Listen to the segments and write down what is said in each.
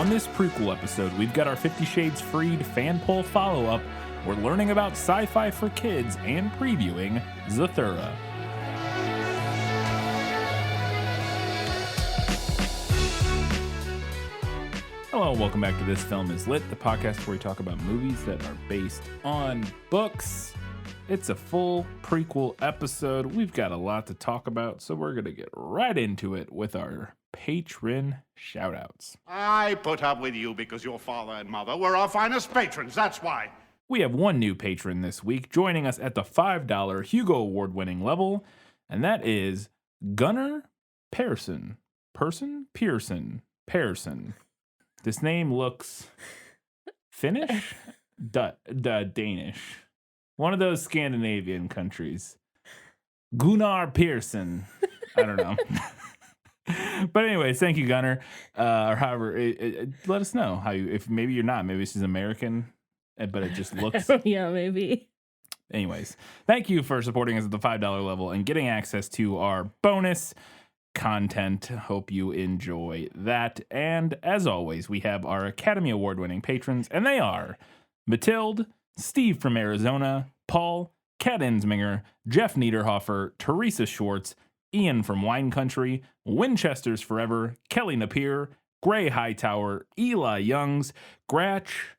On this prequel episode, we've got our 50 Shades Freed fan poll follow-up. We're learning about sci-fi for kids and previewing Zathura. Hello, welcome back to This Film Is Lit, the podcast where we talk about movies that are based on books. It's a full prequel episode. We've got a lot to talk about, so we're going to get right into it with our Patron Shoutouts. I put up with you because your father and mother were our finest patrons, that's why. We have one new patron this week joining us at the $5 Hugo Award-winning level, and that is Gunnar Pearson. Pearson. This name looks Finnish? Danish. One of those Scandinavian countries. Gunnar Pearson. I don't know. But anyways, thank you, Gunnar. Or however, let us know how you, if maybe you're not, maybe this is American, but it just looks. Yeah, maybe. Anyways, thank you for supporting us at the $5 level and getting access to our bonus content. Hope you enjoy that. And as always, we have our Academy Award winning patrons, and they are Matilde, Steve from Arizona, Paul, Kat Ensminger, Jeff Niederhofer, Teresa Schwartz, Ian from Wine Country, Winchester's Forever, Kelly Napier, Gray Hightower, Eli Youngs, Gratch,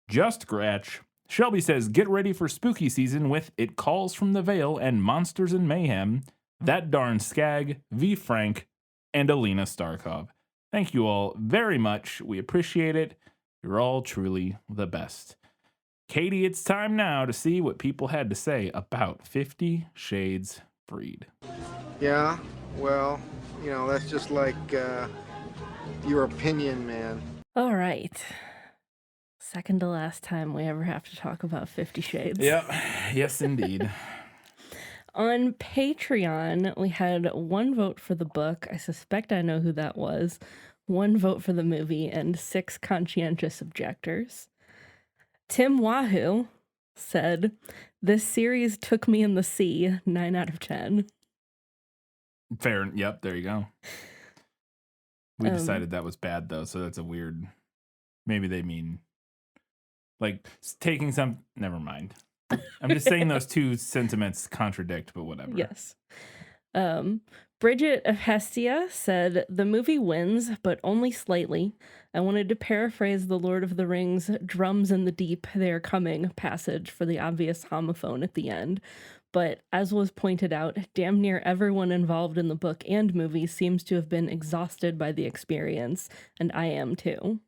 Just Gratch. Shelby says, get ready for spooky season with It Calls from the Veil and Monsters and Mayhem. That Darn Skag, V. Frank, and Alina Starkov. Thank you all very much. We appreciate it. You're all truly the best. Katie, it's time now to see what people had to say about 50 Shades Freed. Yeah, well, you know, that's just like your opinion, man. All right. Second to last time we ever have to talk about 50 Shades. Yep. Yes, indeed. On Patreon, we had one vote for the book. I suspect I know who that was. One vote for the movie and 6 conscientious objectors. Tim Wahoo said, this series took me in the sea, 9 out of 10. Fair. Yep, there you go. We decided that was bad, though, so that's a weird... Maybe they mean... like, taking some... Never mind. I'm just saying those two sentiments contradict, but whatever. Yes. Bridget of Hestia said, the movie wins, but only slightly. I wanted to paraphrase the Lord of the Rings drums in the deep, they are coming passage for the obvious homophone at the end. But as was pointed out, damn near everyone involved in the book and movie seems to have been exhausted by the experience, and I am too.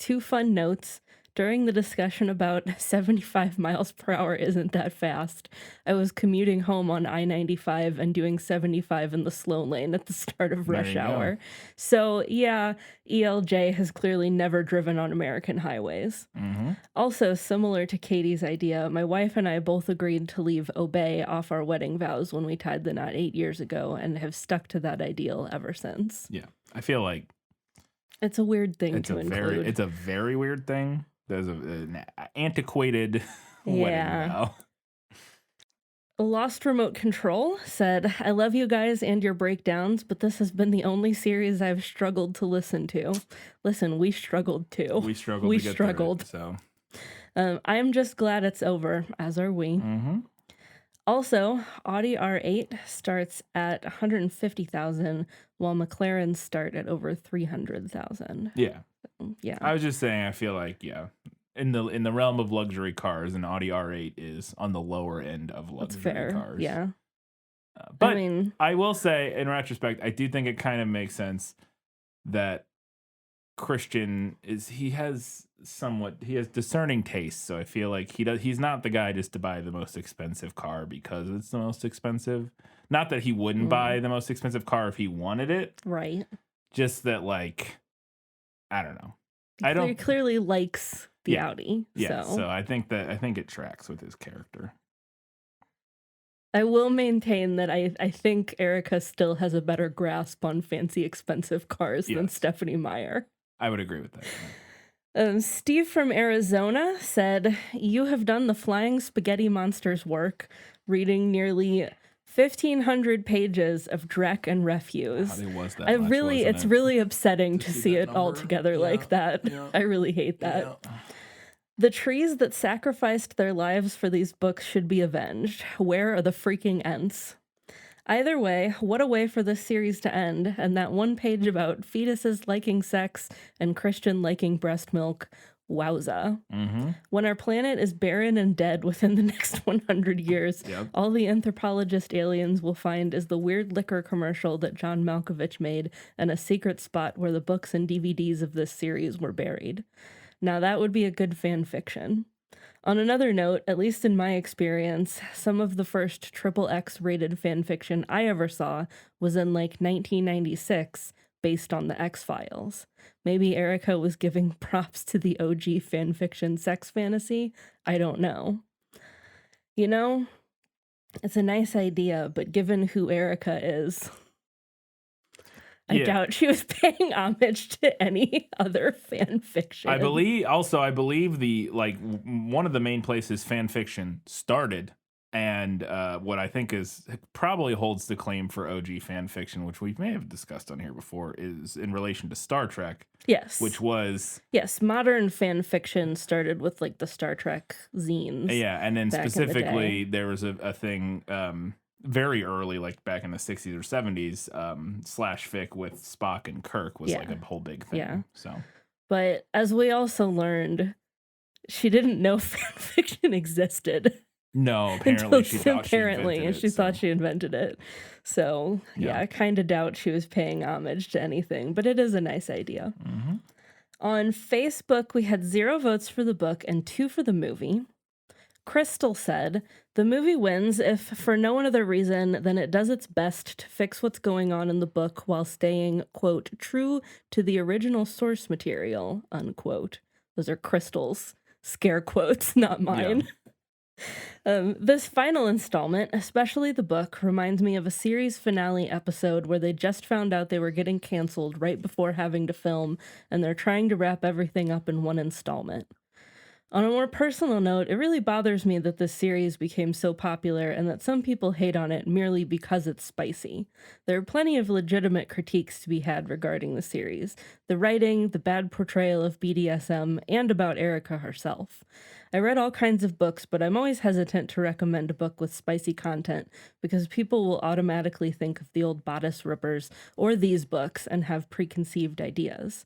2 fun notes. During the discussion about 75 miles per hour isn't that fast, I was commuting home on I-95 and doing 75 in the slow lane at the start of rush hour. So yeah, ELJ has clearly never driven on American highways. Mm-hmm. Also, similar to Katie's idea, my wife and I both agreed to leave obey off our wedding vows when we tied the knot 8 years ago and have stuck to that ideal ever since. Yeah, I feel like it's a weird thing to include. It's a very weird thing. There's an antiquated wedding vow. Lost Remote Control said, I love you guys and your breakdowns, but this has been the only series I've struggled to listen to. Listen, we struggled too. We struggled. So I am just glad it's over, as are we. Mm-hmm. Also, Audi R8 starts at 150,000, while McLarens start at over 300,000. Yeah. Yeah. I was just saying, I feel like, yeah, in the realm of luxury cars, an Audi R8 is on the lower end of luxury cars. Yeah. But I will say, in retrospect, I do think it kind of makes sense that Christian has discerning tastes. So I feel like he's not the guy just to buy the most expensive car because it's the most expensive. Not that he wouldn't buy the most expensive car if he wanted it. Right. Just that, like, I don't know. He clearly likes the Audi. Yeah, so I think it tracks with his character. I will maintain that I think Erica still has a better grasp on fancy, expensive cars than Stephanie Meyer. I would agree with that. Steve from Arizona said, you have done the Flying Spaghetti Monsters work, reading nearly 1,500 pages of dreck and refuse. It was that I much, really, wasn't it's it? really upsetting to see that it all number? together like that. yeah. I really hate that. Yeah. The trees that sacrificed their lives for these books should be avenged. Where are the freaking Ents? Either way, what a way for this series to end, and that one page about fetuses liking sex and Christian liking breast milk. Wowza. Mm-hmm. When our planet is barren and dead within the next 100 years, Yep. all the anthropologist aliens will find is the weird liquor commercial that John Malkovich made and a secret spot where the books and DVDs of this series were buried. Now that would be a good fan fiction. On another note, at least in my experience, some of the first XXX rated fan fiction I ever saw was in like 1996, based on the X-Files. Maybe Erica was giving props to the OG fan fiction sex fantasy. I don't know. You know, it's a nice idea, but given who Erica is, I doubt she was paying homage to any other fan fiction. I believe the one of the main places fan fiction started, and what I think probably holds the claim for OG fan fiction, which we may have discussed on here before, is in relation to Star Trek. Yes. Which was modern fan fiction started with like the Star Trek zines. Yeah, and then back specifically in the day. there was a thing very early, like back in the 60s or 70s, slash fic with Spock and Kirk was like a whole big thing. Yeah. So, but as we also learned, she didn't know fan fiction existed. No, apparently she thought she invented it. Thought she invented it. So yeah, I kind of doubt she was paying homage to anything, but it is a nice idea. Mm-hmm. On Facebook, we had 0 votes for the book and 2 for the movie. Crystal said, the movie wins if for no other reason than it does its best to fix what's going on in the book while staying, quote, true to the original source material, unquote. Those are Crystal's scare quotes, not mine. Yeah. This final installment, especially the book, reminds me of a series finale episode where they just found out they were getting canceled right before having to film, and they're trying to wrap everything up in one installment. On a more personal note, it really bothers me that this series became so popular and that some people hate on it merely because it's spicy. There are plenty of legitimate critiques to be had regarding the series, the writing, the bad portrayal of BDSM, and about Erica herself. I read all kinds of books, but I'm always hesitant to recommend a book with spicy content because people will automatically think of the old bodice rippers or these books and have preconceived ideas.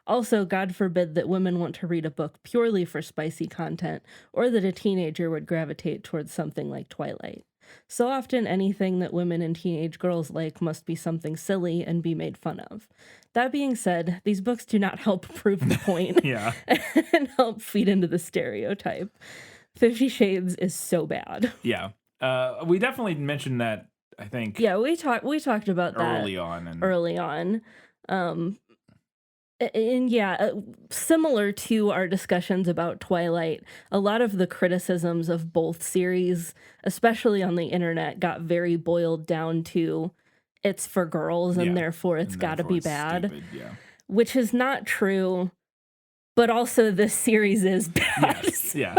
Also, God forbid that women want to read a book purely for spicy content, or that a teenager would gravitate towards something like Twilight. So often, anything that women and teenage girls like must be something silly and be made fun of. That being said, these books do not help prove the point and help feed into the stereotype. 50 Shades is so bad. Yeah. We definitely mentioned that, I think. Yeah, we talked about that early on. And yeah, similar to our discussions about Twilight, a lot of the criticisms of both series, especially on the internet, got very boiled down to it's for girls and therefore it's got to be bad, which is not true. But also this series is bad. Yes, yeah.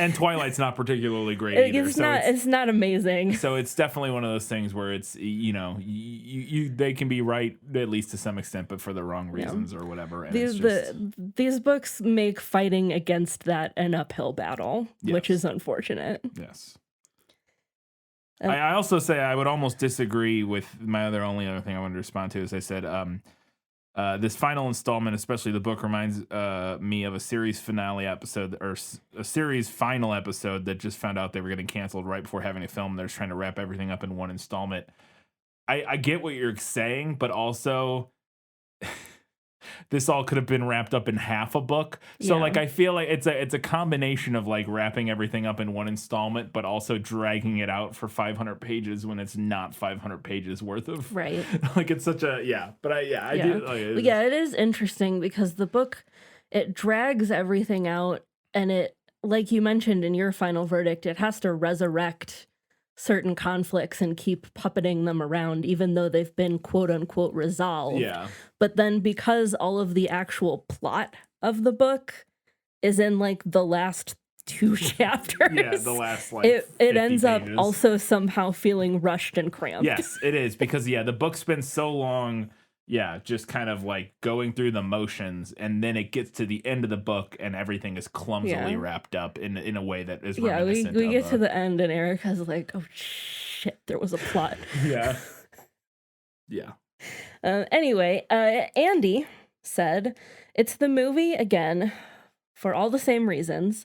And Twilight's not particularly great either. It's not amazing. So it's definitely one of those things where it's, they can be right at least to some extent, but for the wrong reasons or whatever. And these books make fighting against that an uphill battle, which is unfortunate. Yes. I also say I would almost disagree with only other thing I wanted to respond to is I said, this final installment, especially the book, reminds me of a series finale episode or a series final episode that just found out they were getting canceled right before having a film. They're just trying to wrap everything up in one installment. I get what you're saying, but also this all could have been wrapped up in half a book. So I feel like it's a combination of like wrapping everything up in one installment, but also dragging it out for 500 pages when it's not 500 pages worth of. Right. Like it's such a, I do. It is interesting because the book, it drags everything out and it, like you mentioned in your final verdict, it has to resurrect certain conflicts and keep puppeting them around, even though they've been quote unquote resolved. Yeah. But then because all of the actual plot of the book is in like the last 2 chapters. Yeah, the last like it 50 ends up pages. also somehow feeling rushed and cramped. Yes, it is, because the book's been so long, just kind of like going through the motions, and then it gets to the end of the book and everything is clumsily wrapped up in a way that is reminiscent we of get to the end and Erica's like, oh shit, there was a plot. yeah. Anyway, Andy said, it's the movie again for all the same reasons.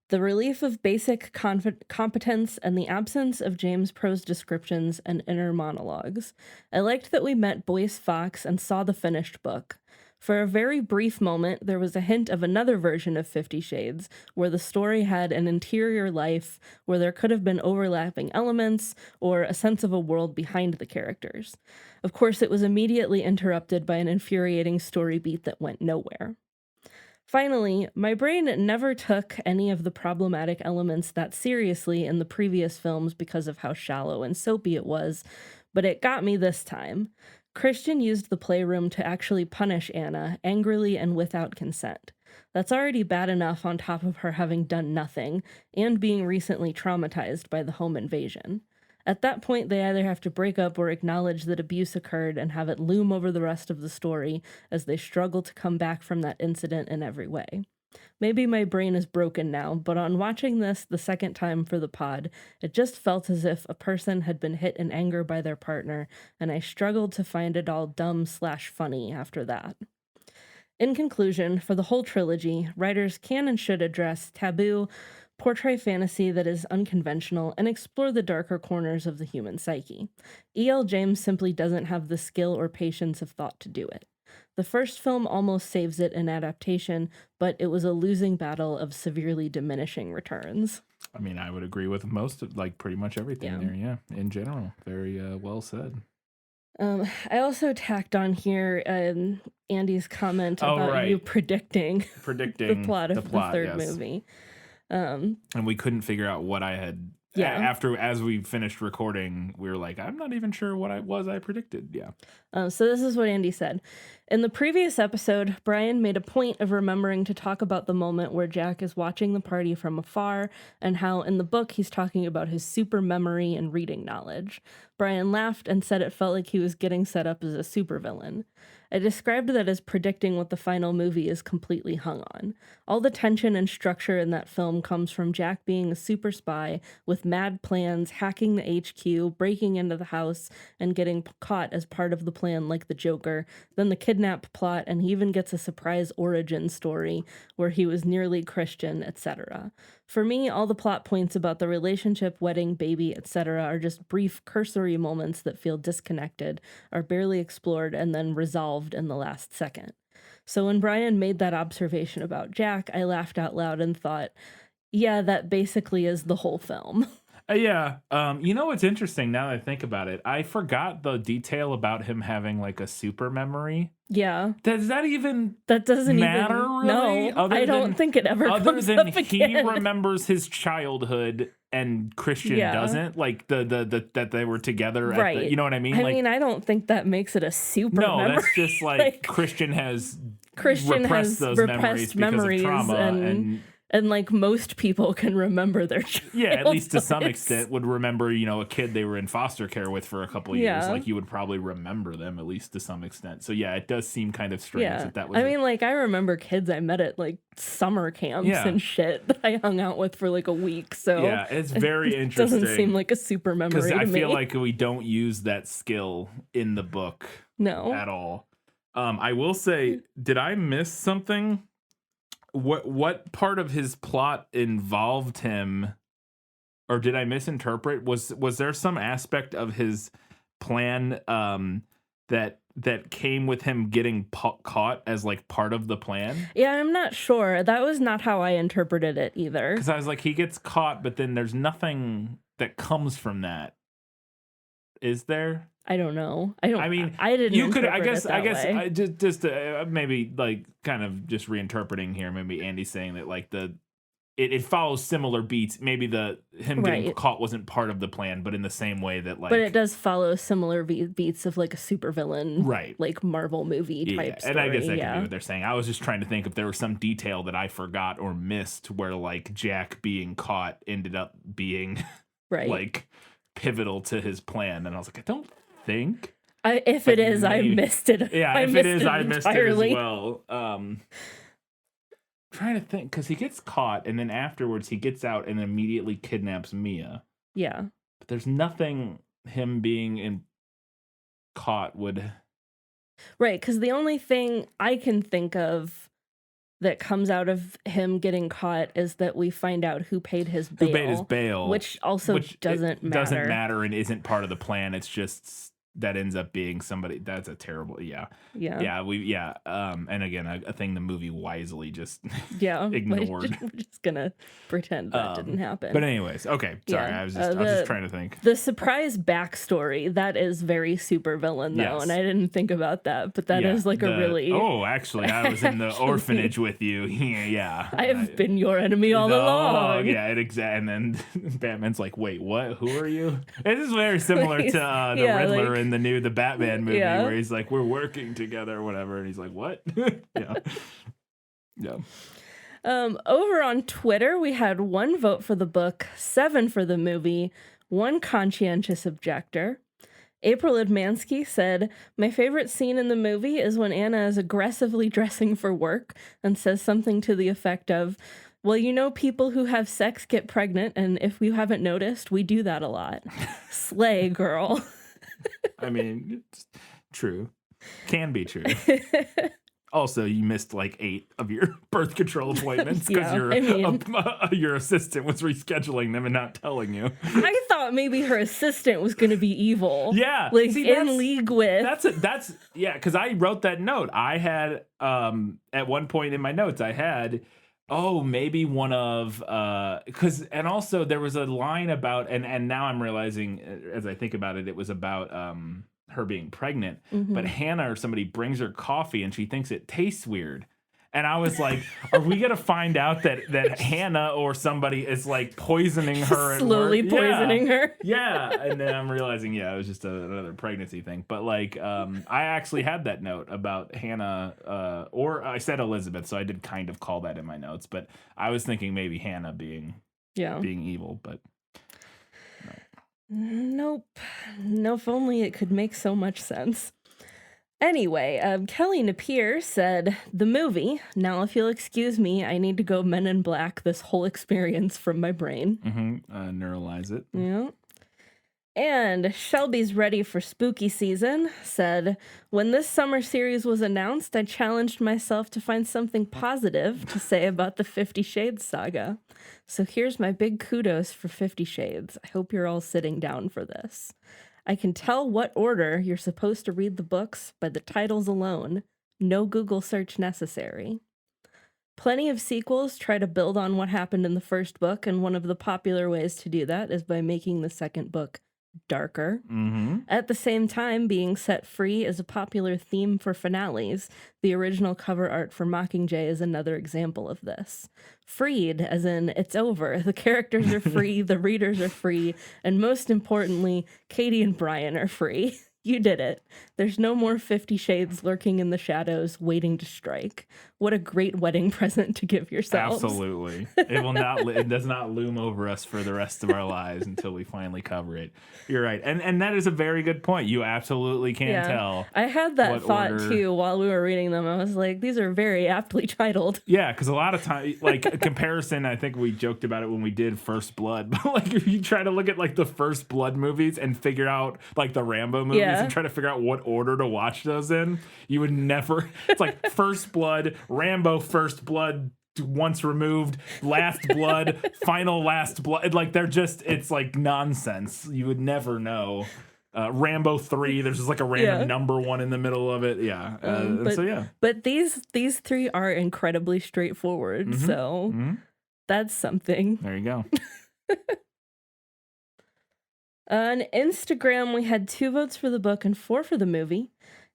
The relief of basic competence and the absence of James' prose descriptions and inner monologues. I liked that we met Boyce Fox and saw the finished book. For a very brief moment, there was a hint of another version of 50 Shades, where the story had an interior life, where there could have been overlapping elements, or a sense of a world behind the characters. Of course, it was immediately interrupted by an infuriating story beat that went nowhere. Finally, my brain never took any of the problematic elements that seriously in the previous films because of how shallow and soapy it was, but it got me this time. Christian used the playroom to actually punish Anna, angrily and without consent. That's already bad enough on top of her having done nothing, and being recently traumatized by the home invasion. At that point, they either have to break up or acknowledge that abuse occurred and have it loom over the rest of the story as they struggle to come back from that incident in every way. Maybe my brain is broken now, but on watching this the second time for the pod, it just felt as if a person had been hit in anger by their partner, and I struggled to find it all dumb/funny after that. In conclusion, for the whole trilogy, writers can and should address taboo, portray fantasy that is unconventional, and explore the darker corners of the human psyche. E.L. James simply doesn't have the skill or patience of thought to do it. The first film almost saves it in adaptation, but it was a losing battle of severely diminishing returns. I mean, I would agree with most of, like, pretty much everything there, in general. Very well said. I also tacked on here Andy's comment about you predicting the plot of the third movie. And we couldn't figure out what I had. As we finished recording, we were like, I'm not even sure what I predicted. So this is what Andy said. In the previous episode, Brian made a point of remembering to talk about the moment where Jack is watching the party from afar, and how in the book he's talking about his super memory and reading knowledge. Brian laughed and said it felt like he was getting set up as a supervillain. I described that as predicting what the final movie is completely hung on. All the tension and structure in that film comes from Jack being a super spy with mad plans, hacking the HQ, breaking into the house, and getting caught as part of the plan like the Joker, then the kidnap plot, and he even gets a surprise origin story where he was nearly Christian, etc. For me, all the plot points about the relationship, wedding, baby, etc. are just brief, cursory moments that feel disconnected, are barely explored, and then resolved in the last second. So when Brian made that observation about Jack, I laughed out loud and thought, yeah, that basically is the whole film. You know what's interesting now that I think about it? I forgot the detail about him having like a super memory. Yeah. Does that even doesn't matter? Even, really? No, I don't think it ever other comes than up he again. remembers his childhood and Christian doesn't, like the that they were together. Right. You know what I mean? I mean, I don't think that makes it a super memory. No, that's just like Christian has repressed those memories because of trauma and like most people can remember their childhood. Yeah, at least to some extent would remember, a kid they were in foster care with for a couple of years. Like you would probably remember them at least to some extent. So yeah, it does seem kind of strange that was. I mean, like I remember kids I met at like summer camps and shit that I hung out with for like a week. So yeah, it's very interesting. Doesn't seem like a super memory to me. Because I feel like we don't use that skill in the book. No. At all. I will say, did I miss something? What part of his plot involved him, or did I misinterpret? Was there some aspect of his plan that came with him getting caught as like part of the plan? Yeah, I'm not sure. That was not how I interpreted it either. Because I was like, he gets caught, but then there's nothing that comes from that. Is there? I don't know. I didn't. You could. I guess. Way. I just maybe like kind of just reinterpreting here. Maybe Andy's saying that like it follows similar beats. Maybe him getting Right. caught wasn't part of the plan, but in the same way that, like, But it does follow similar beats of like a supervillain, Right. like Marvel movie type story. And I guess that could be what they're saying. I was just trying to think if there was some detail that I forgot or missed where, like, Jack being caught ended up being right. like pivotal to his plan. And I was like, I don't think. If it is, I missed it. Yeah, I if it is, I missed it as entirely. well. Trying to think, because he gets caught and then afterwards he gets out and immediately kidnaps Mia. Yeah. But there's nothing him being caught would. Right, because the only thing I can think of that comes out of him getting caught is that we find out who paid his bail. Who paid his bail. Which also doesn't matter. Doesn't matter and isn't part of the plan. It's just that ends up being somebody. That's a terrible. Yeah. And again, a thing the movie wisely just ignored. We're just gonna pretend that didn't happen. But anyways, okay. Sorry, I was just trying to think. The surprise backstory, that is very super villain though, Yes. and I didn't think about that. But that is like a really. Oh, actually, I was in the orphanage with you. Yeah. I've been your enemy all along. Yeah, and then Batman's like, wait, what? Who are you? This is very similar to the Riddler in the Batman movie where he's like, we're working together or whatever, and he's like, what? Yeah. Over on Twitter, we had 1 vote for the book, 7 for the movie, 1 conscientious objector. April Admansky said, my favorite scene in the movie is when Anna is aggressively dressing for work and says something to the effect of, well, you know, people who have sex get pregnant, and if you haven't noticed, we do that a lot. Slay, girl. I mean, it's true. Can be true. Also, you missed like 8 of your birth control appointments because your assistant was rescheduling them and not telling you. I thought maybe her assistant was going to be evil. Yeah. Like in league with. That's because I wrote that note. I had, at one point in my notes, I had, maybe one of, and also there was a line about, and now I'm realizing as I think about it, it was about, her being pregnant, but Hannah or somebody brings her coffee and she thinks it tastes weird. And I was like, are we going to find out that Hannah or somebody is like poisoning her? Slowly poisoning her. Yeah. And then I'm realizing, it was just another pregnancy thing. But like, I actually had that note about Hannah, or I said Elizabeth, so I did kind of call that in my notes. But I was thinking maybe Hannah being evil, but... Nope. No, if only it could make so much sense. Anyway, Kelly Napier said, the movie, now if you'll excuse me, I need to go Men in Black this whole experience from my brain. Neuralize it. Yeah. And Shelby's Ready for Spooky Season said, when this summer series was announced, I challenged myself to find something positive to say about the 50 Shades saga. So here's my big kudos for 50 Shades. I hope you're all sitting down for this. I can tell what order you're supposed to read the books by the titles alone. No Google search necessary. Plenty of sequels try to build on what happened in the first book, and one of the popular ways to do that is by making the second book darker. At the same time, being set free is a popular theme for finales. The original cover art for Mockingjay is another example of this. Freed, as in it's over. The characters are free, the readers are free, and most importantly, Katie and Brian are free. You did it. There's no more 50 Shades lurking in the shadows, waiting to strike. What a great wedding present to give yourselves. Absolutely. It will not. It does not loom over us for the rest of our lives until we finally cover it. You're right, and that is a very good point. You absolutely can tell. I had that thought too while we were reading them. I was like, these are very aptly titled. Yeah, because a lot of time, like a comparison, I think we joked about it when we did First Blood. But like, if you try to look at like the First Blood movies and figure out like the Rambo movies and try to figure out what order to watch those in, you would never. It's like First Blood, Rambo, First Blood, Once Removed, Last Blood, Final Last Blood. Like they're just, it's like nonsense. You would never know. Rambo 3, there's just like a random number 1 in the middle of it. But these 3 are incredibly straightforward. So that's something. There you go. On Instagram, we had 2 votes for the book and 4 for the movie.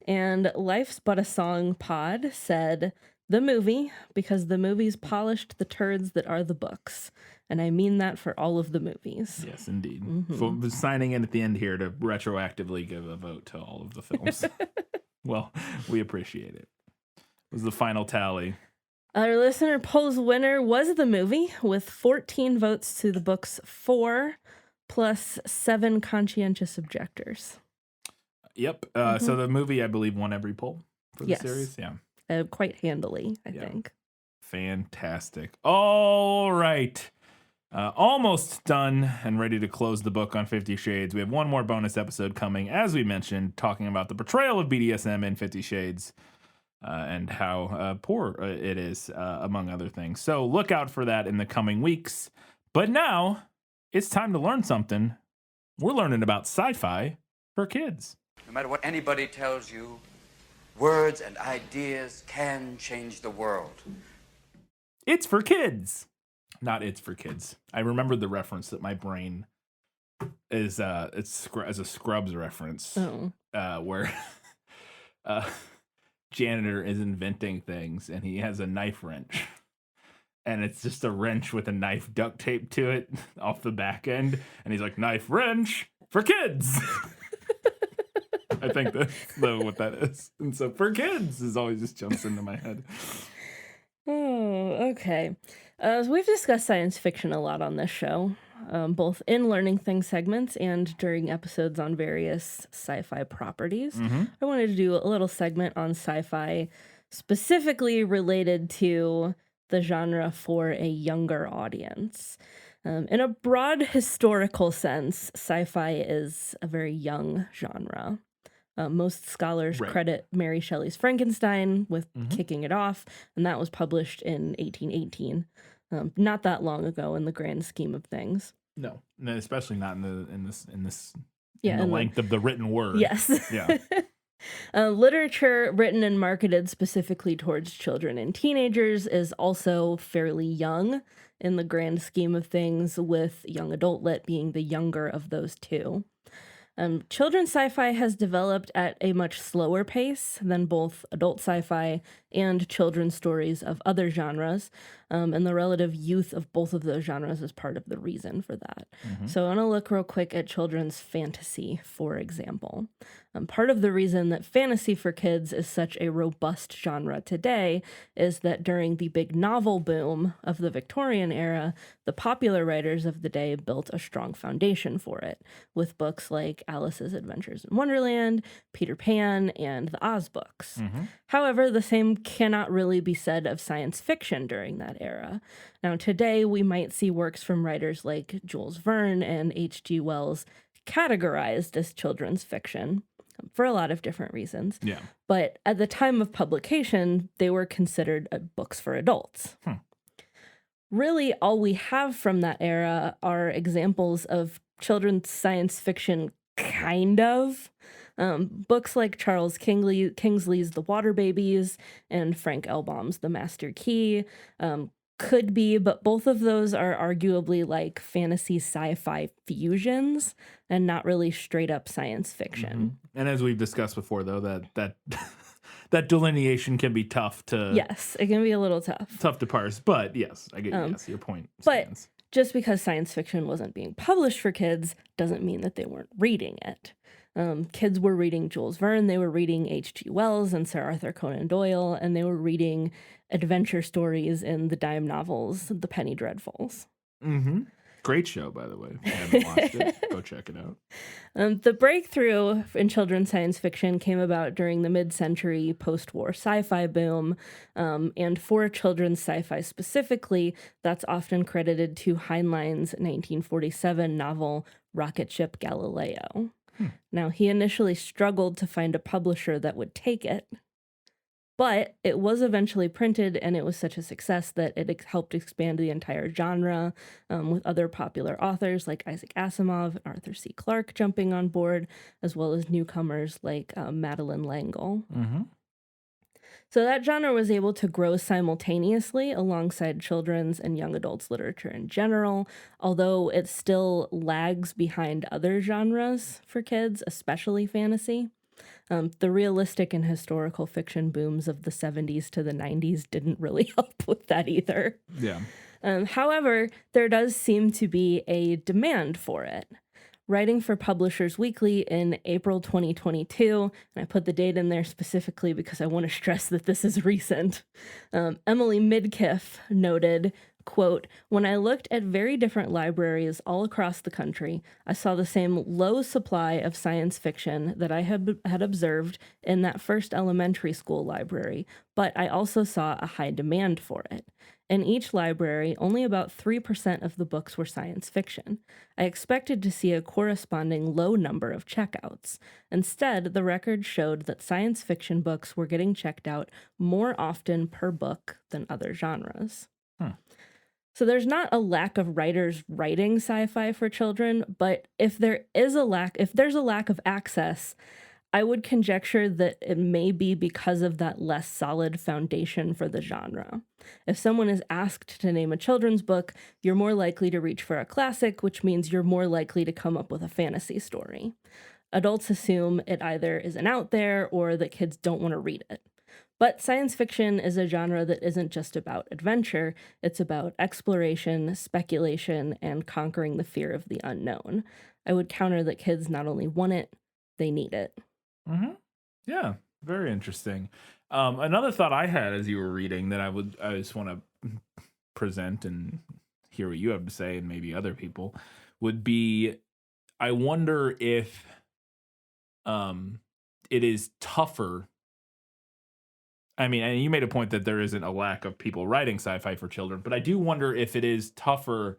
And Life's But a Song Pod said, the movie, because the movies polished the turds that are the books. And I mean that for all of the movies. Yes, indeed. For signing in at the end here to retroactively give a vote to all of the films. Well, we appreciate it. It was the final tally. Our listener poll's winner was the movie, with 14 votes to the book's 4, plus 7 conscientious objectors. Yep. So the movie, I believe, won every poll for the series. Yeah. Quite handily, I think. Fantastic. All right. Almost done and ready to close the book on 50 Shades. We have one more bonus episode coming, as we mentioned, talking about the portrayal of BDSM in 50 Shades and how poor it is, among other things. So look out for that in the coming weeks. But now it's time to learn something. We're learning about sci-fi for kids. No matter what anybody tells you, words and ideas can change the world. It's for kids. Not It's for Kids. I remembered the reference that my brain is it's as a Scrubs reference. Where janitor is inventing things and he has a knife wrench. And it's just a wrench with a knife duct taped to it off the back end. And he's like, knife wrench for kids. I think that's what that is. And so for kids is always just jumps into my head. Oh, okay. So we've discussed science fiction a lot on this show, both in Learning Things segments and during episodes on various sci-fi properties. I wanted to do a little segment on sci-fi specifically related to the genre for a younger audience. In a broad historical sense, sci-fi is a very young genre. Most scholars credit Mary Shelley's Frankenstein with kicking it off, and that was published in 1818. Not that long ago in the grand scheme of things. No, especially not in Yeah, the length of the written word. Yes. Yeah. Literature written and marketed specifically towards children and teenagers is also fairly young in the grand scheme of things, with young adult lit being the younger of those two. Children's sci-fi has developed at a much slower pace than both adult sci-fi and children's stories of other genres, and the relative youth of both of those genres is part of the reason for that. So I want to look real quick at children's fantasy, for example. Part of the reason that fantasy for kids is such a robust genre today is that during the big novel boom of the Victorian era, the popular writers of the day built a strong foundation for it, with books like Alice's Adventures in Wonderland, Peter Pan, and the Oz books. However, the same cannot really be said of science fiction during that era. Now, today, we might see works from writers like Jules Verne and H.G. Wells categorized as children's fiction for a lot of different reasons. Yeah. But at the time of publication, they were considered books for adults. Really, all we have from that era are examples of children's science fiction, kind of. Books like Charles Kingsley's The Water Babies and Frank Elbaum's The Master Key could be, but both of those are arguably like fantasy sci-fi fusions and not really straight up science fiction. And as we've discussed before, though, that that delineation can be tough to... Yes, it can be a little tough. Tough to parse, but yes, I get yes, your point But stands. just because science fiction wasn't being published for kids doesn't mean that they weren't reading it. Kids were reading Jules Verne, they were reading H.G. Wells and Sir Arthur Conan Doyle, and they were reading adventure stories in the dime novels, The Penny Dreadfuls. Great show, by the way. If you haven't watched it, go check it out. The breakthrough in children's science fiction came about during the mid-century post-war sci-fi boom, and for children's sci-fi specifically, that's often credited to Heinlein's 1947 novel Rocket Ship Galileo. Now, he initially struggled to find a publisher that would take it, but it was eventually printed, and it was such a success that it helped expand the entire genre, with other popular authors like Isaac Asimov and Arthur C. Clarke jumping on board, as well as newcomers like Madeleine L'Engle. So that genre was able to grow simultaneously alongside children's and young adults literature in general, although it still lags behind other genres for kids, especially fantasy. The realistic and historical fiction booms of the 70s to the 90s didn't really help with that either. Yeah. However, there does seem to be a demand for it. Writing for Publishers Weekly in April 2022, and I put the date in there specifically because I want to stress that this is recent. Emily Midkiff noted, quote, "When I looked at very different libraries all across the country, I saw the same low supply of science fiction that I had observed in that first elementary school library, but I also saw a high demand for it. In each library, only about 3% of the books were science fiction. I expected to see a corresponding low number of checkouts. Instead, the record showed that science fiction books were getting checked out more often per book than other genres." So there's not a lack of writers writing sci-fi for children, but if there's a lack of access, I would conjecture that it may be because of that less solid foundation for the genre. If someone is asked to name a children's book, you're more likely to reach for a classic, which means you're more likely to come up with a fantasy story. Adults assume it either isn't out there or that kids don't want to read it. But science fiction is a genre that isn't just about adventure, it's about exploration, speculation, and conquering the fear of the unknown. I would counter that kids not only want it, they need it. Mm-hmm. Yeah, very interesting. Another thought I had as you were reading that I just want to present and hear what you have to say, and maybe other people, would be, I wonder if it is tougher. I mean, and you made a point that there isn't a lack of people writing sci-fi for children, but I do wonder if it is tougher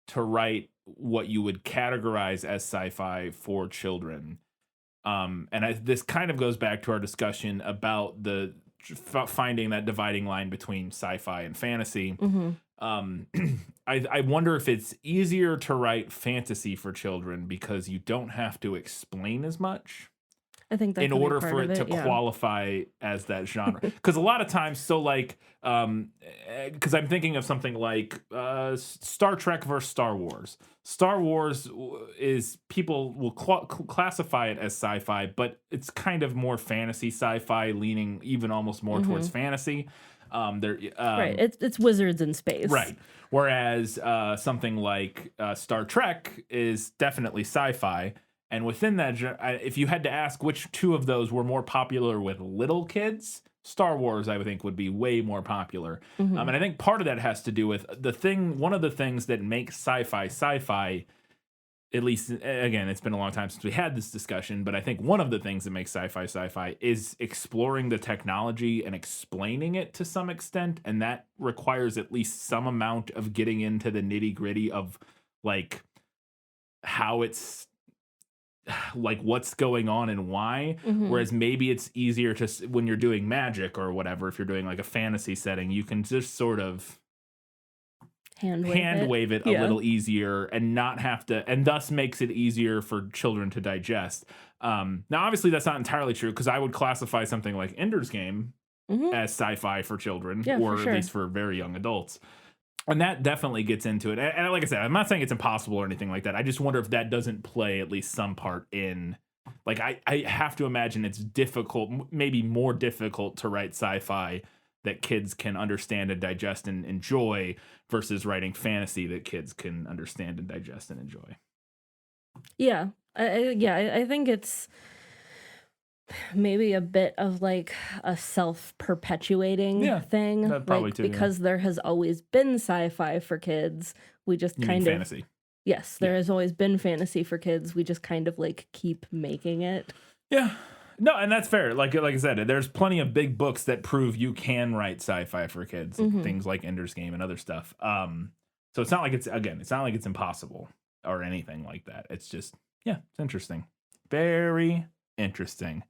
to write what you would categorize as sci-fi for children. This kind of goes back to our discussion about the finding that dividing line between sci-fi and fantasy. Mm-hmm. I wonder if it's easier to write fantasy for children because you don't have to explain as much. I think that's in order for it to qualify as that genre. Because a lot of times, because I'm thinking of something like Star Trek versus Star Wars. Star Wars is, people will classify it as sci-fi, but it's kind of more fantasy sci-fi, leaning even almost more towards fantasy. Right, it's wizards in space. Right. Whereas something like Star Trek is definitely sci-fi. And within that, if you had to ask which two of those were more popular with little kids, Star Wars, I would think, would be way more popular. And I think part of that has to do with one of the things that makes sci-fi, at least, again, it's been a long time since we had this discussion, but I think one of the things that makes sci-fi is exploring the technology and explaining it to some extent. And that requires at least some amount of getting into the nitty-gritty of, like, how it's, like, what's going on and why. Whereas maybe it's easier to, when you're doing magic or whatever, if you're doing like a fantasy setting, you can just sort of hand wave it a little easier and not have to, and thus makes it easier for children to digest. Now, obviously that's not entirely true, because I would classify something like Ender's Game as sci-fi for children, or at least for very young adults. And that definitely gets into it. And like I said, I'm not saying it's impossible or anything like that. I just wonder if that doesn't play at least some part in, like, I have to imagine it's difficult, maybe more difficult to write sci-fi that kids can understand and digest and enjoy versus writing fantasy that kids can understand and digest and enjoy. Yeah. I think it's maybe a bit of like a self-perpetuating thing, like, because there has always been sci-fi for kids. We just fantasy. Yes, there has always been fantasy for kids. We just kind of like keep making it. Yeah. No, and that's fair. Like I said, there's plenty of big books that prove you can write sci-fi for kids, things like Ender's Game and other stuff. So it's not like it's not like it's impossible or anything like that. It's just, it's interesting. Very interesting.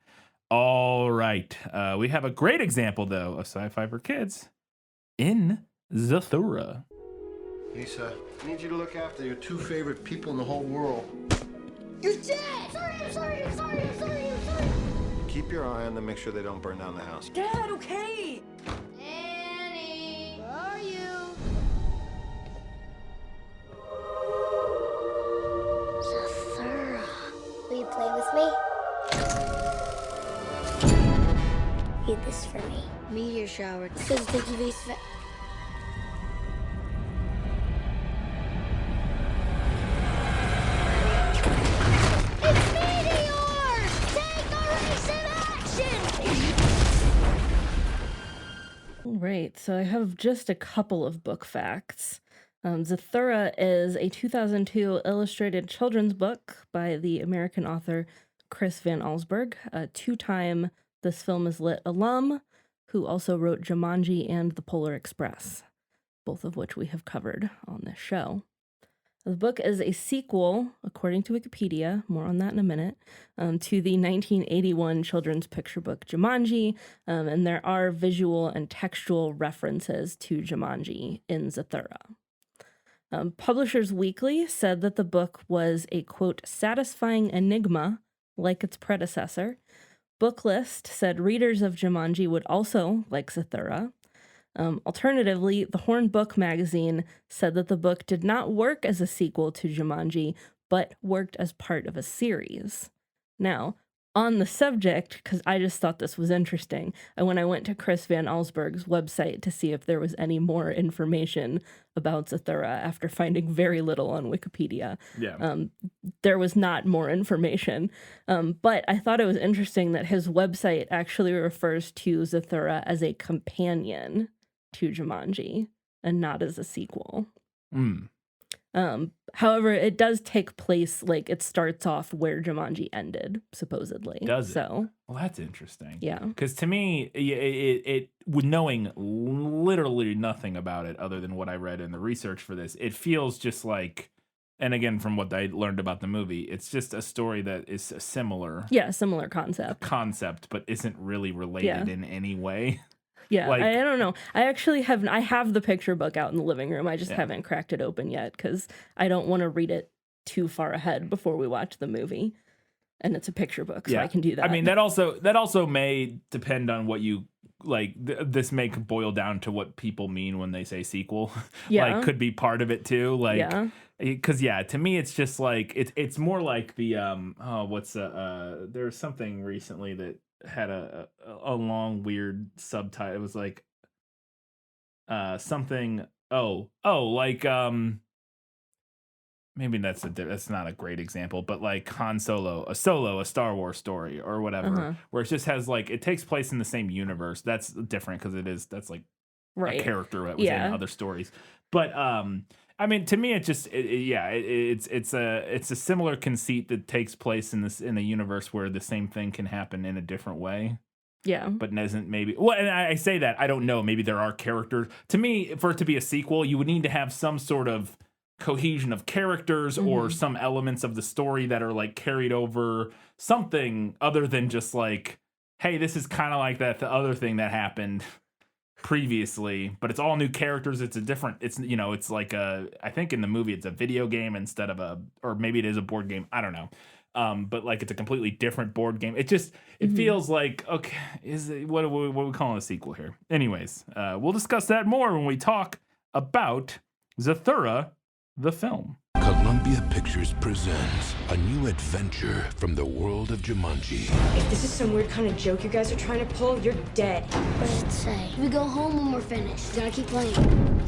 All right. We have a great example, though, of sci-fi for kids in Zathura. Lisa, I need you to look after your two favorite people in the whole world. You're dead! I'm sorry. Keep your eye on them, make sure they don't burn down the house. Dad, okay? Annie! Where are you? Zathura, will you play with me? Read this for me. Meteor shower. It says thank you, base. It's Meteor! Take a race in action! All right, so I have just a couple of book facts. Zathura is a 2002 illustrated children's book by the American author Chris Van Allsburg, a two-time This Film Is Lit alum, who also wrote Jumanji and The Polar Express, both of which we have covered on this show. The book is a sequel, according to Wikipedia, more on that in a minute, to the 1981 children's picture book Jumanji, and there are visual and textual references to Jumanji in Zathura. Publishers Weekly said that the book was a, quote, satisfying enigma like its predecessor. Booklist said readers of Jumanji would also like Zathura. Alternatively, the Horn Book magazine said that the book did not work as a sequel to Jumanji, but worked as part of a series. Now, on the subject, because I just thought this was interesting, and when I went to Chris Van Allsburg's website to see if there was any more information about Zathura after finding very little on Wikipedia, there was not more information. But I thought it was interesting that his website actually refers to Zathura as a companion to Jumanji and not as a sequel. However, it does take place, like, it starts off where Jumanji ended, supposedly. Does it? So, well, that's interesting. Yeah. Because to me, it with knowing literally nothing about it other than what I read in the research for this, it feels just like, and again, from what I learned about the movie, it's just a story that is a similar concept, but isn't really related in any way. Yeah, like, I don't know. I actually have the picture book out in the living room. I just haven't cracked it open yet because I don't want to read it too far ahead before we watch the movie. And it's a picture book, so I can do that. I mean, that also may depend on what you like. This may boil down to what people mean when they say sequel. Yeah, like, could be part of it too. Like, because to me, it's just like it's more like the there's something recently that had a long weird subtitle. It was like something maybe that's not a great example, but like Han Solo, a Star Wars story or whatever, where it just has like, it takes place in the same universe. That's different because that's like a character that was in other stories. But I mean, to me, it's a similar conceit that takes place in a universe where the same thing can happen in a different way. Yeah. But isn't maybe... Well, and I say that, I don't know, maybe there are characters. To me, for it to be a sequel, you would need to have some sort of cohesion of characters or some elements of the story that are like carried over, something other than just like, hey, this is kind of like the other thing that happened previously, but it's all new characters. It's like I think in the movie it's a video game instead of or maybe it is a board game. I don't know. But like it's a completely different board game. It feels like, okay, what are we calling a sequel here? Anyways, we'll discuss that more when we talk about Zathura, the film. Columbia Pictures presents a new adventure from the world of Jumanji. If this is some weird kind of joke you guys are trying to pull, you're dead. What does it say? We go home when we're finished. Gotta keep playing.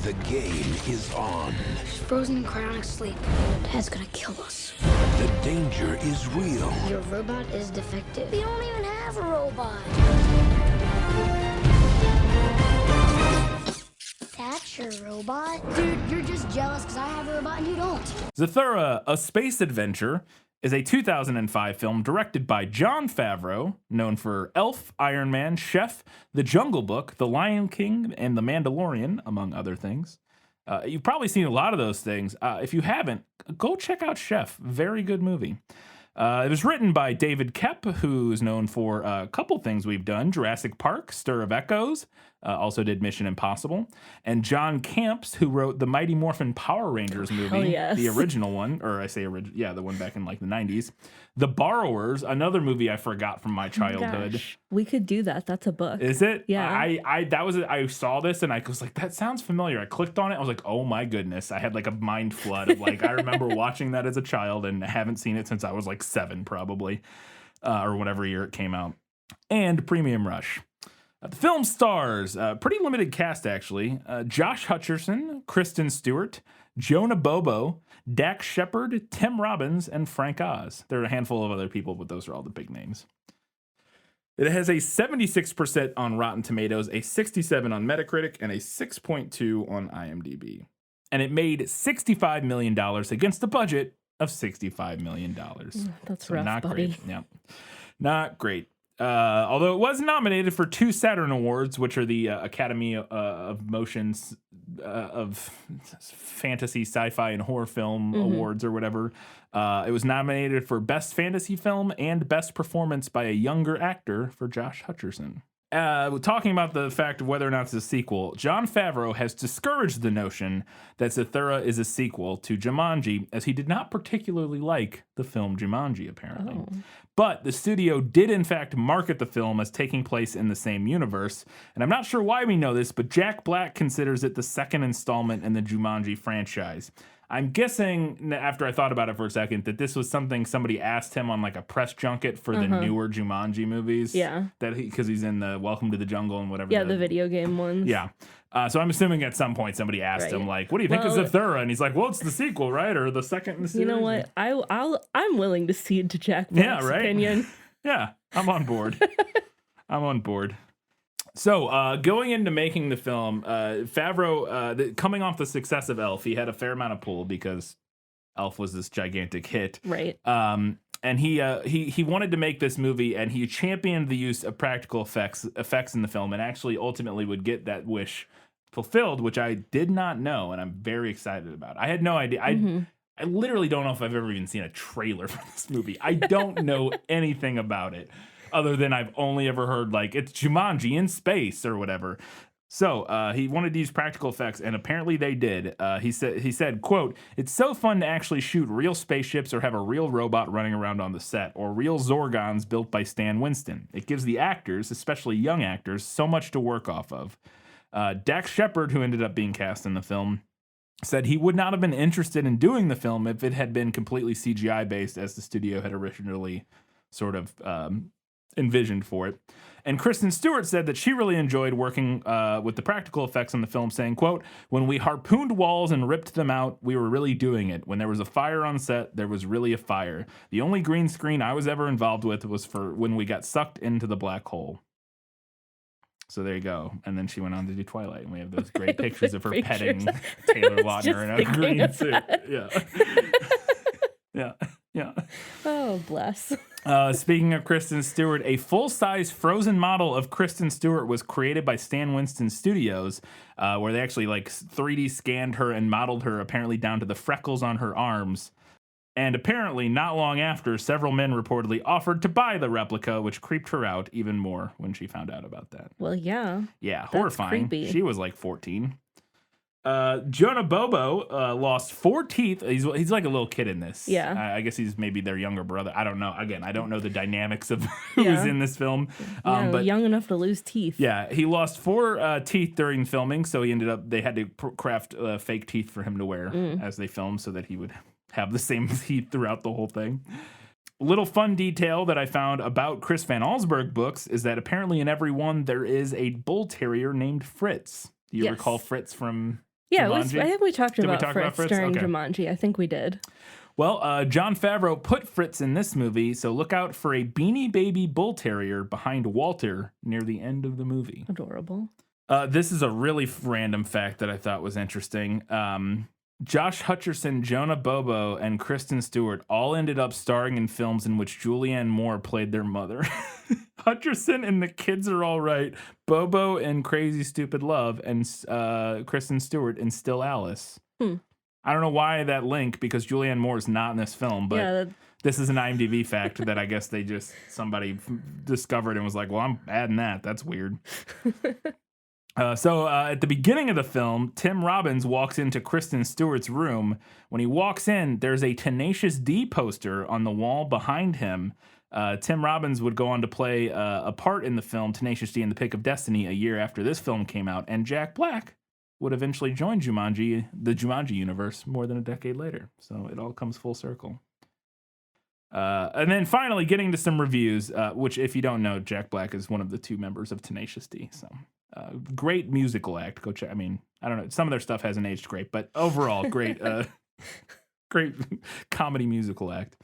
The game is on. She's frozen in cryonic sleep. Dad's gonna kill us. The danger is real. Your robot is defective. We don't even have a robot. That's your robot? Dude, you're just jealous because I have a robot and you don't. Zathura, A Space Adventure, is a 2005 film directed by Jon Favreau, known for Elf, Iron Man, Chef, The Jungle Book, The Lion King, and The Mandalorian, among other things. You've probably seen a lot of those things. If you haven't, go check out Chef. Very good movie. It was written by David Koepp, who's known for a couple things we've done. Jurassic Park, Stir of Echoes, also did Mission Impossible. And John Camps, who wrote the Mighty Morphin Power Rangers movie, the original one, or I say original, the one back in like the 90s. The Borrowers, another movie I forgot from my childhood. Gosh, we could do that. That's a book. Is it? Yeah. I saw this and I was like, that sounds familiar. I clicked on it. I was like, oh my goodness. I had like a mind flood of like, I remember watching that as a child and haven't seen it since I was like 7 probably, or whatever year it came out. And Premium Rush. The film stars, pretty limited cast actually, Josh Hutcherson, Kristen Stewart, Jonah Bobo, Dax Shepard, Tim Robbins, and Frank Oz. There are a handful of other people, but those are all the big names. It has a 76% on Rotten Tomatoes, a 67 on Metacritic, and a 6.2 on IMDb. And it made $65 million against a budget of $65 million. That's so rough, not buddy. great. Yeah, not great. Although it was nominated for 2 Saturn Awards, which are the Academy of Motions of Fantasy, Sci-Fi, and Horror Film Awards or whatever. It was nominated for Best Fantasy Film and Best Performance by a Younger Actor for Josh Hutcherson. Talking about the fact of whether or not it's a sequel, Jon Favreau has discouraged the notion that Zathura is a sequel to Jumanji, as he did not particularly like the film Jumanji, apparently. Oh. But the studio did, in fact, market the film as taking place in the same universe. And I'm not sure why we know this, but Jack Black considers it the second installment in the Jumanji franchise. I'm guessing, after I thought about it for a second, that this was something somebody asked him on like a press junket for the newer Jumanji movies. Yeah. Because he's in the Welcome to the Jungle and whatever. Yeah, the video game ones. Yeah. So I'm assuming at some point somebody asked him, like, what do you think of Zathura? And he's like, well, it's the sequel, right? Or the second in the series. You know what? I'm willing to cede to Jack Black's opinion. Yeah, I'm on board. I'm on board. So, going into making the film, Favreau, coming off the success of Elf, he had a fair amount of pull because Elf was this gigantic hit. Right. And he wanted to make this movie, and he championed the use of practical effects in the film, and actually ultimately would get that wish fulfilled, which I did not know, and I'm very excited about. I had no idea. I literally don't know if I've ever even seen a trailer for this movie. I don't know anything about it, other than I've only ever heard, like, it's Jumanji in space or whatever. So he wanted to use practical effects, and apparently they did. He said, quote, "It's so fun to actually shoot real spaceships or have a real robot running around on the set, or real Zorgons built by Stan Winston. It gives the actors, especially young actors, so much to work off of." Dax Shepard, who ended up being cast in the film, said he would not have been interested in doing the film if it had been completely CGI based, as the studio had originally sort of envisioned for it. And Kristen Stewart said that she really enjoyed working with the practical effects on the film, saying, quote, "When we harpooned walls and ripped them out, we were really doing it. When there was a fire on set, there was really a fire. The only green screen I was ever involved with was for when we got sucked into the black hole." So there you go. And then she went on to do Twilight, and we have those great pictures of her petting Taylor Lautner in a green suit. Yeah. Yeah. Oh, bless. Speaking of Kristen Stewart, a full-size frozen model of Kristen Stewart was created by Stan Winston Studios, where they actually like 3D scanned her and modeled her apparently down to the freckles on her arms. And apparently, not long after, several men reportedly offered to buy the replica, which creeped her out even more when she found out about that. Well, yeah. Yeah, That's horrifying. creepy. She was like 14. Jonah Bobo lost 4 teeth. He's like a little kid in this. Yeah. I guess he's maybe their younger brother. I don't know. Again, I don't know the dynamics of who is in this film. But young enough to lose teeth. yeah, he lost 4 teeth during filming, so they had to craft fake teeth for him to wear as they filmed so that he would have the same teeth throughout the whole thing. Little fun detail that I found about Chris Van Allsburg books is that apparently in every one there is a bull terrier named Fritz. Do you recall Fritz from Jumanji? I think we talked about talk about Fritz Fritz? during Okay. Jumanji. I think we did. Well, Jon Favreau put Fritz in this movie, so look out for a Beanie Baby bull terrier behind Walter near the end of the movie. Adorable. This is a really random fact that I thought was interesting. Josh Hutcherson, Jonah Bobo, and Kristen Stewart all ended up starring in films in which Julianne Moore played their mother. Hutcherson in The Kids Are All Right, Bobo in Crazy Stupid Love, and Kristen Stewart in Still Alice. I don't know why that link, because Julianne Moore is not in this film, but this is an IMDb fact that I guess somebody discovered and was like, well, I'm adding that. That's weird. So at the beginning of the film, Tim Robbins walks into Kristen Stewart's room. When he walks in, there's a Tenacious D poster on the wall behind him. Tim Robbins would go on to play a part in the film Tenacious D and the Pick of Destiny a year after this film came out, and Jack Black would eventually join the Jumanji universe more than a decade later. So it all comes full circle. And then finally getting to some reviews, which if you don't know, Jack Black is one of the 2 members of Tenacious D. So great musical act. Go check. I mean, I don't know. Some of their stuff hasn't aged great, but overall great, great comedy musical act.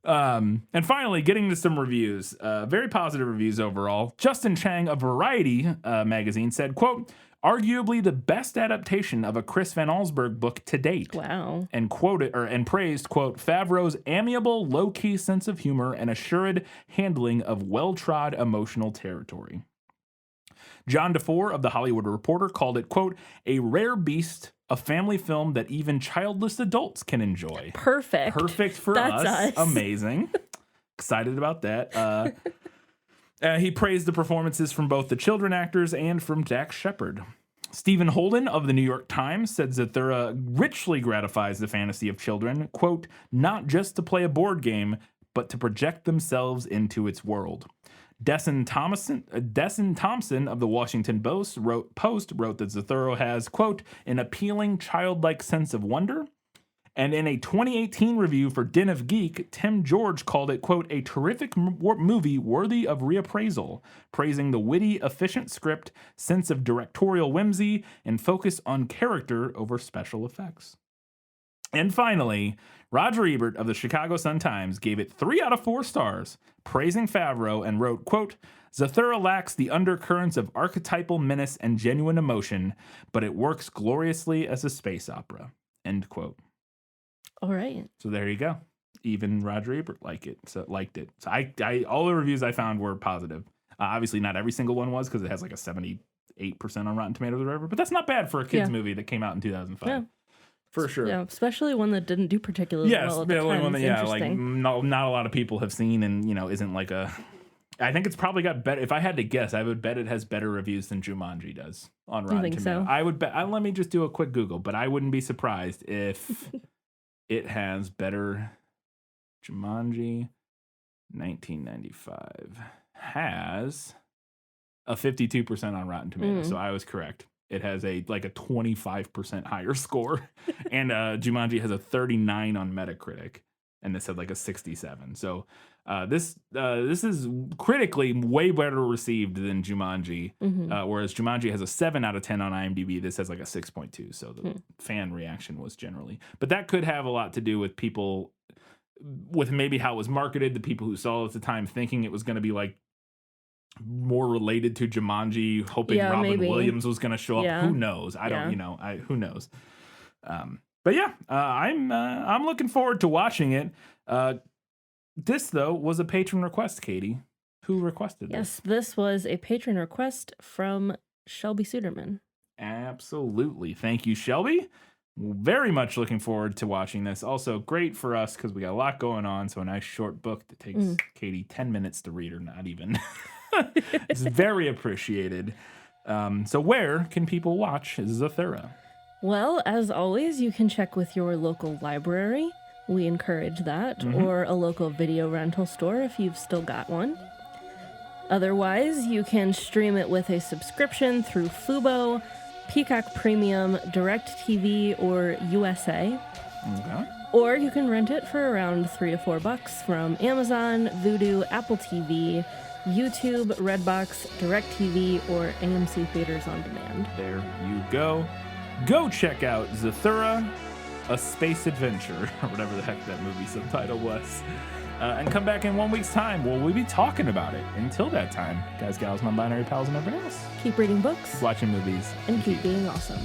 And finally getting to some reviews, very positive reviews overall. Justin Chang of Variety magazine said, quote, arguably the best adaptation of a Chris Van Allsburg book to date. Wow. And and praised, quote, Favreau's amiable, low-key sense of humor and assured handling of well-trod emotional territory. John DeFore of The Hollywood Reporter called it, quote, a rare beast, a family film that even childless adults can enjoy. Perfect. Perfect for us. Amazing. Excited about that. He praised the performances from both the children actors and from Dax Shepard. Stephen Holden of the New York Times said Zathura richly gratifies the fantasy of children, quote, not just to play a board game, but to project themselves into its world. Desson Thompson of the Washington Post wrote that Zathura has, quote, an appealing childlike sense of wonder. And in a 2018 review for Den of Geek, Tim George called it, quote, a terrific movie worthy of reappraisal, praising the witty, efficient script, sense of directorial whimsy, and focus on character over special effects. And finally, Roger Ebert of the Chicago Sun-Times gave it 3 out of 4 stars, praising Favreau, and wrote, quote, Zathura lacks the undercurrents of archetypal menace and genuine emotion, but it works gloriously as a space opera, end quote. All right. So there you go. Even Roger Ebert liked it. So I all the reviews I found were positive. Obviously, not every single one was because it has like a 78% on Rotten Tomatoes or whatever. But that's not bad for a kids movie that came out in 2005. Yeah. For sure. Yeah, especially one that didn't do particularly well at the time. One that, like not a lot of people have seen, and isn't like a. I think it's probably got better. If I had to guess, I would bet it has better reviews than Jumanji does on Rotten Tomatoes. So. I would bet. Let me just do a quick Google, but I wouldn't be surprised if. It has better. Jumanji 1995 has a 52% on Rotten Tomatoes, so I was correct. It has a 25% higher score, and Jumanji has a 39 on Metacritic, and this had like a 67. So this is critically way better received than Jumanji, whereas Jumanji has a 7 out of 10 on IMDb. This has like a 6.2, so the fan reaction was generally. But that could have a lot to do with people, with maybe how it was marketed, the people who saw it at the time thinking it was going to be like more related to Jumanji, hoping Robin Williams was going to show up. Yeah. Who knows? I don't, who knows? But yeah, I'm looking forward to watching it. This, though, was a patron request, Katie. Who requested this? Yes, this was a patron request from Shelby Suderman. Absolutely. Thank you, Shelby. Very much looking forward to watching this. Also, great for us because we got a lot going on. So a nice short book that takes Katie 10 minutes to read, or not even. It's very appreciated. So where can people watch Zathura? Well, as always, you can check with your local library. We encourage that, or a local video rental store if you've still got one. Otherwise, you can stream it with a subscription through Fubo, Peacock Premium, DirecTV, or USA. Okay. Or you can rent it for around $3 to $4 from Amazon, Vudu, Apple TV, YouTube, Redbox, DirecTV, or AMC Theaters on Demand. There you go. Go check out Zathura, A Space Adventure, or whatever the heck that movie subtitle was. And come back in 1 week's time where we'll be talking about it. Until that time, guys, gals, non-binary pals, and everyone else. Keep reading books. Watching movies. And keep being awesome.